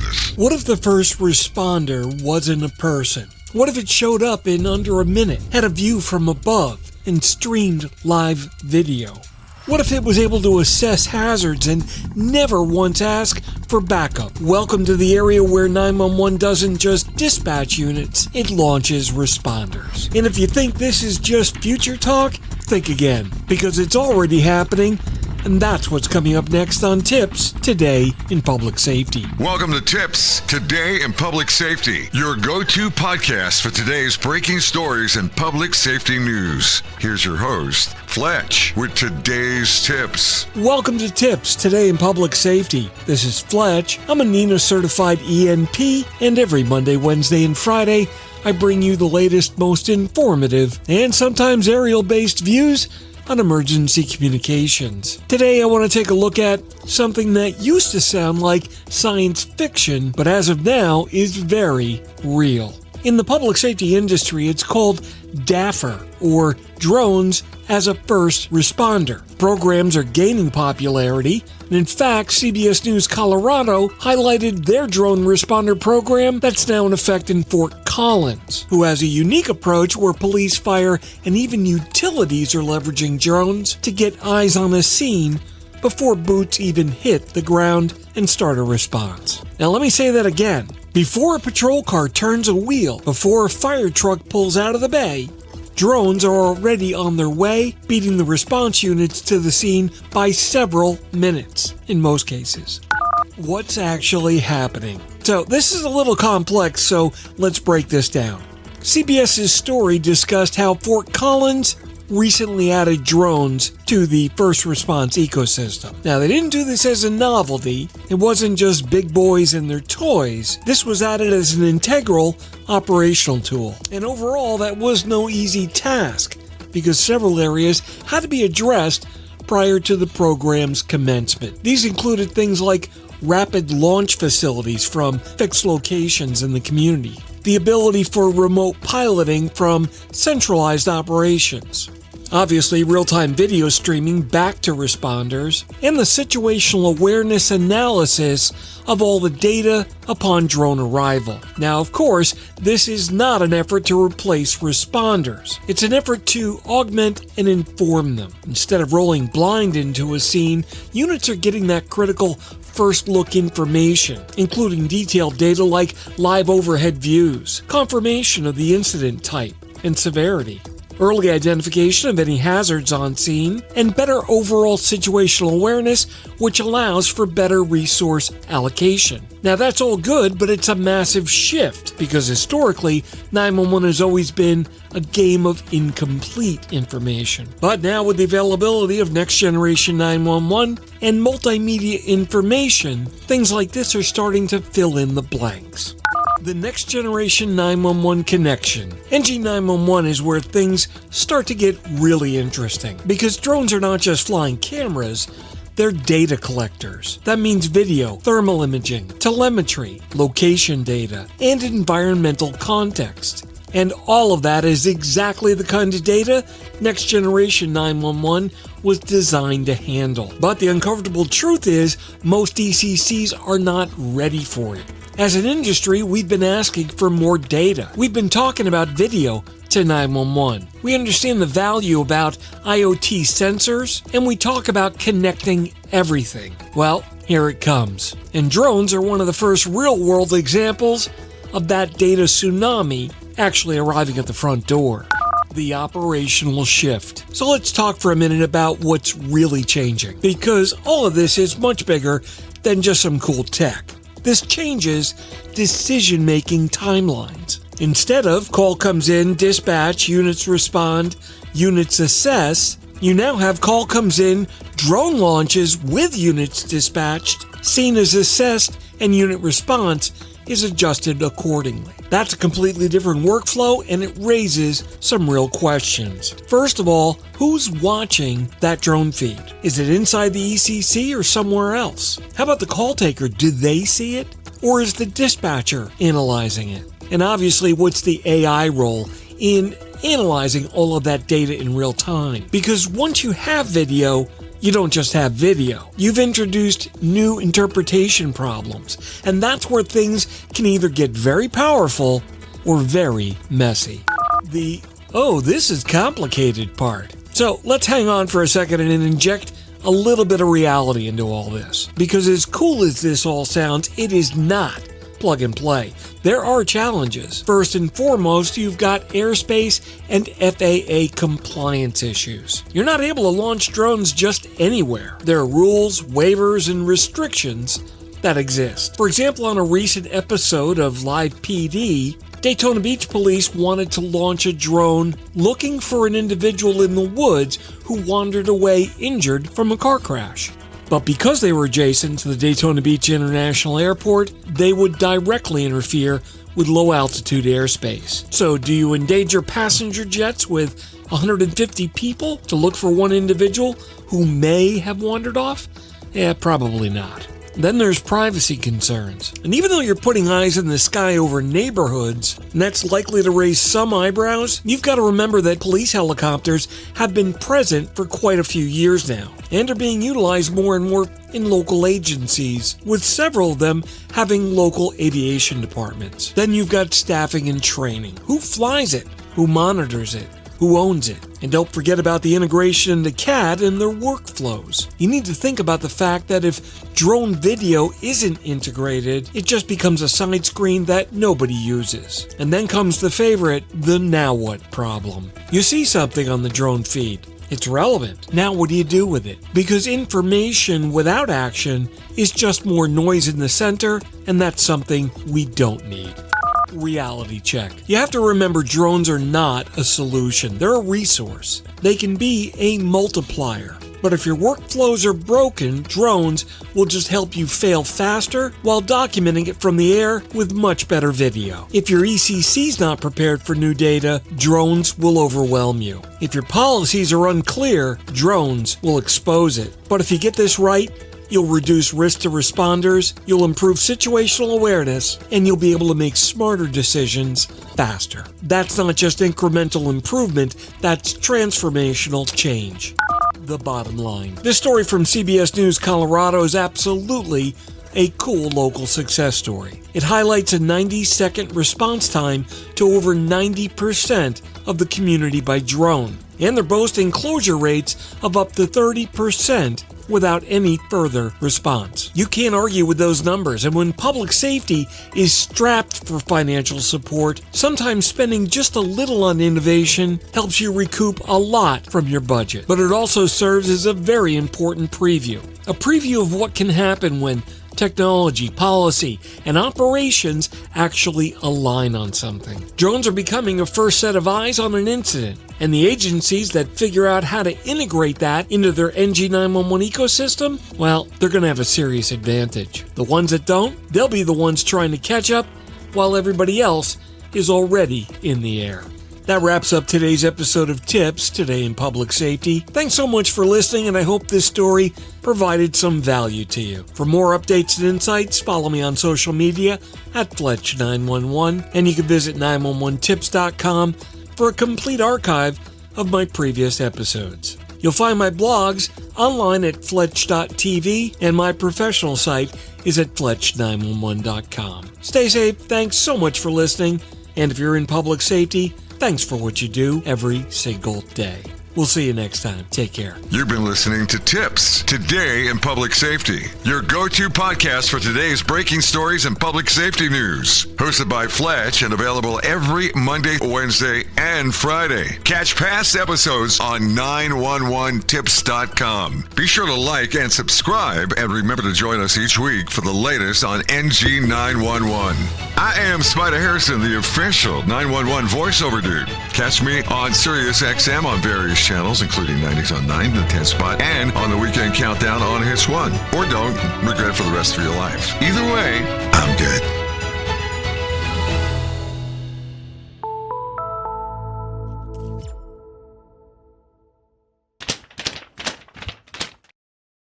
this. What if the first responder wasn't a person? What if it showed up in under a minute, had a view from above, and streamed live video? What if it was able to assess hazards and never once ask for backup? Welcome to the area where 911 doesn't just dispatch units, it launches responders. And if you think this is just future talk, think again, because it's already happening. And that's what's coming up next on TiPS Today in Public Safety. Welcome to TiPS Today in Public Safety, your go-to podcast for today's breaking stories and public safety news. Here's your host, Fletch, with today's tips. Welcome to TiPS Today in Public Safety. This is Fletch. I'm a NENA certified ENP, and every Monday, Wednesday, and Friday, I bring you the latest, most informative, and sometimes aerial-based views on emergency communications. Today I want to take a look at something that used to sound like science fiction, but as of now is very real. In the public safety industry, it's called DaaFR, or Drones as a First Responder. Programs are gaining popularity, and in fact, CBS News Colorado highlighted their drone responder program that's now in effect in Fort Collins, who has a unique approach where police, fire, and even utilities are leveraging drones to get eyes on a scene before boots even hit the ground and start a response. Now let me say that again. Before a patrol car turns a wheel, before a fire truck pulls out of the bay, drones are already on their way, beating the response units to the scene by several minutes, in most cases. What's actually happening? So this is a little complex, so let's break this down. CBS's story discussed how Fort Collins recently added drones to the first response ecosystem. Now, they didn't do this as a novelty. It wasn't just big boys and their toys. This was added as an integral operational tool. And overall, that was no easy task because several areas had to be addressed prior to the program's commencement. These included things like rapid launch facilities from fixed locations in the community, the ability for remote piloting from centralized operations, obviously real-time video streaming back to responders, and the situational awareness analysis of all the data upon drone arrival. Now, of course, this is not an effort to replace responders. It's an effort to augment and inform them. Instead of rolling blind into a scene, units are getting that critical first look information, including detailed data like live overhead views, confirmation of the incident type and severity, early identification of any hazards on scene, and better overall situational awareness, which allows for better resource allocation. Now that's all good, but it's a massive shift because historically, 911 has always been a game of incomplete information. But now with the availability of next generation 911 and multimedia information, things like this are starting to fill in the blanks. The next generation 911 connection. NG 911 is where things start to get really interesting because drones are not just flying cameras, they're data collectors. That means video, thermal imaging, telemetry, location data, and environmental context. And all of that is exactly the kind of data Next Generation 911 was designed to handle. But the uncomfortable truth is, most ECCs are not ready for it. As an industry, we've been asking for more data. We've been talking about video to 911. We understand the value about IoT sensors, and we talk about connecting everything. Well, here it comes. And drones are one of the first real-world examples of that data tsunami actually arriving at the front door. The operational shift. So let's talk for a minute about what's really changing, because all of this is much bigger than just some cool tech. This changes decision-making timelines. Instead of call comes in, dispatch, units respond, units assess, you now have call comes in, drone launches with units dispatched, scene is assessed, and unit response is adjusted accordingly. That's a completely different workflow, and it raises some real questions. First of all, who's watching that drone feed? Is it inside the ECC or somewhere else? How about the call taker? Do they see it? Or is the dispatcher analyzing it? And obviously, what's the AI role in analyzing all of that data in real time? Because once you have video, you don't just have video. You've introduced new interpretation problems, and that's where things can either get very powerful or very messy. The, "oh, this is complicated" part. So let's hang on for a second and inject a little bit of reality into all this. Because as cool as this all sounds, it is not plug and play. There are challenges. First and foremost, you've got airspace and FAA compliance issues. You're not able to launch drones just anywhere. There are rules, waivers, and restrictions that exist. For example, on a recent episode of Live PD, Daytona Beach police wanted to launch a drone looking for an individual in the woods who wandered away injured from a car crash. But because they were adjacent to the Daytona Beach International Airport, they would directly interfere with low-altitude airspace. So do you endanger passenger jets with 150 people to look for one individual who may have wandered off? Yeah, probably not. Then there's privacy concerns. And even though you're putting eyes in the sky over neighborhoods, and that's likely to raise some eyebrows, you've got to remember that police helicopters have been present for quite a few years now, and are being utilized more and more in local agencies, with several of them having local aviation departments. Then you've got staffing and training. Who flies it? Who monitors it? Who owns it? And don't forget about the integration into CAD and their workflows. You need to think about the fact that if drone video isn't integrated, it just becomes a side screen that nobody uses. And then comes the favorite, the now what problem. You see something on the drone feed. It's relevant. Now what do you do with it? Because information without action is just more noise in the center, and that's something we don't need. Reality check. You have to remember drones are not a solution. They're a resource. They can be a multiplier. But if your workflows are broken, drones will just help you fail faster while documenting it from the air with much better video. If your ECC's not prepared for new data, drones will overwhelm you. If your policies are unclear, drones will expose it. But if you get this right, you'll reduce risk to responders, you'll improve situational awareness, and you'll be able to make smarter decisions faster. That's not just incremental improvement, that's transformational change. The bottom line. This story from CBS News Colorado is absolutely a cool local success story. It highlights a 90-second response time to over 90% of the community by drone. And they're boasting closure rates of up to 30% without any further response. You can't argue with those numbers, and when public safety is strapped for financial support, sometimes spending just a little on innovation helps you recoup a lot from your budget. But it also serves as a very important preview. A preview of what can happen when technology, policy, and operations actually align on something. Drones are becoming a first set of eyes on an incident, and the agencies that figure out how to integrate that into their NG911 ecosystem, well, they're going to have a serious advantage. The ones that don't, they'll be the ones trying to catch up while everybody else is already in the air. That wraps up today's episode of TiPS, Today in Public Safety. Thanks so much for listening, and I hope this story provided some value to you. For more updates and insights, follow me on social media at Fletch911, and you can visit 911tips.com for a complete archive of my previous episodes. You'll find my blogs online at Fletch.tv, and my professional site is at Fletch911.com. Stay safe, thanks so much for listening, and if you're in public safety, thanks for what you do every single day. We'll see you next time. Take care. You've been listening to TiPS, Today in Public Safety, your go-to podcast for today's breaking stories and public safety news. Hosted by Fletch and available every Monday, Wednesday, and Friday. Catch past episodes on 911tips.com. Be sure to like and subscribe, and remember to join us each week for the latest on NG911. I am Spider Harrison, the official 911 voiceover dude. Catch me on Sirius XM on various channels, including 90s on 9, the 10 spot, and on the Weekend Countdown on Hits 1. Or don't regret it for the rest of your life. Either way,